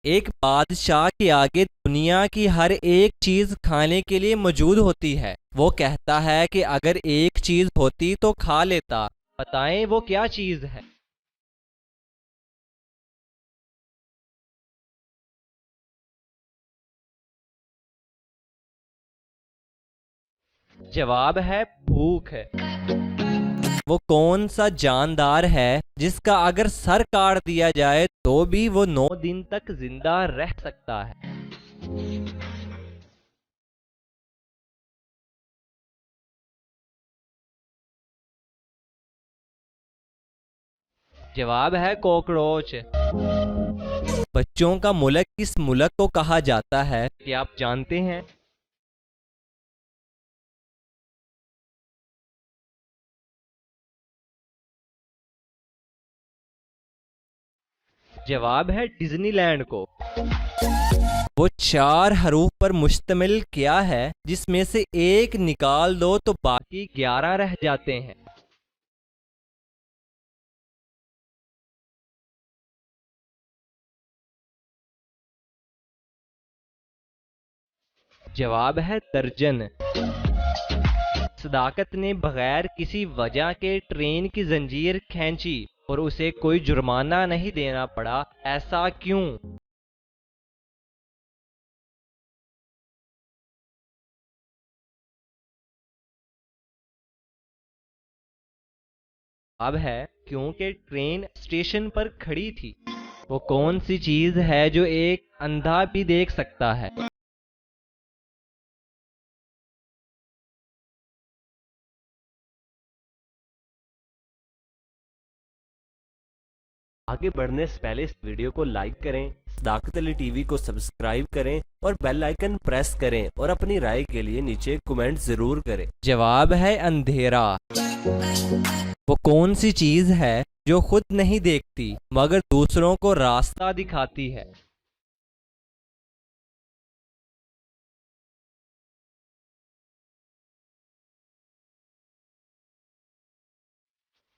एक बादशाह के आगे दुनिया की हर एक चीज खाने के लिए मौजूद होती है। वो कहता है कि अगर एक चीज होती तो खा लेता। बताएं वो क्या चीज है। जवाब है भूख। वो कौन सा जानदार है जिसका अगर सर काट दिया जाए तो भी वो 9 दिन तक जिंदा रह सकता है। जवाब है कॉकरोच। बच्चों का मुल्क किस मुल्क को कहा जाता है, क्या आप जानते हैं? जवाब है डिज्नीलैंड को। वो 4 हरूफ पर मुश्तमिल क्या है जिसमें से एक निकाल दो तो बाकी 11 रह जाते हैं। जवाब है दर्जन। सदाकत ने बगैर किसी वजह के ट्रेन की जंजीर खींची और उसे कोई जुर्माना नहीं देना पड़ा, ऐसा क्यों? अब है क्योंकि ट्रेन स्टेशन पर खड़ी थी। वो कौन सी चीज है जो एक अंधा भी देख सकता है? आगे बढ़ने से पहले इस वीडियो को लाइक करें, सदाकत अली टीवी को सब्सक्राइब करें और बेल आइकन प्रेस करें और अपनी राय के लिए नीचे कमेंट जरूर करें। जवाब है अंधेरा। वो कौन सी चीज है जो खुद नहीं देखती मगर दूसरों को रास्ता दिखाती है?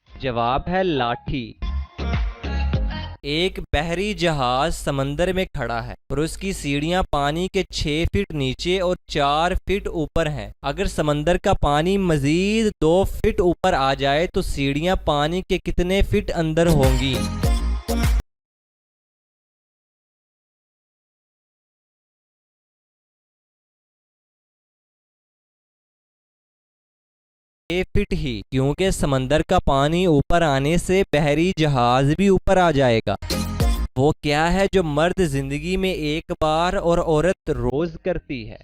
जवाब है लाठी। एक बहरी जहाज समंदर में खड़ा है और उसकी सीढ़ियां पानी के 6 फीट नीचे और 4 फीट ऊपर हैं। अगर समंदर का पानी मजीद 2 फीट ऊपर आ जाए तो सीढ़ियां पानी के कितने फीट अंदर होंगी? 6 फीट ही, क्योंकि समंदर का पानी ऊपर आने से बहरी जहाज भी ऊपर आ जाएगा। वो क्या है जो मर्द जिंदगी में एक बार और औरत रोज करती है?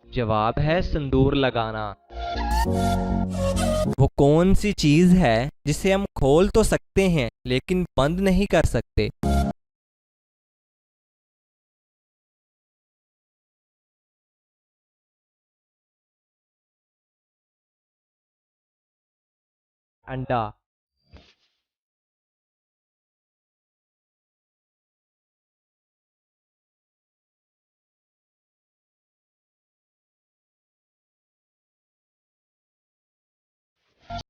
जवाब है संदूर लगाना। वो कौन सी चीज है जिसे हम खोल तो सकते हैं लेकिन बंद नहीं कर सकते? अंडा।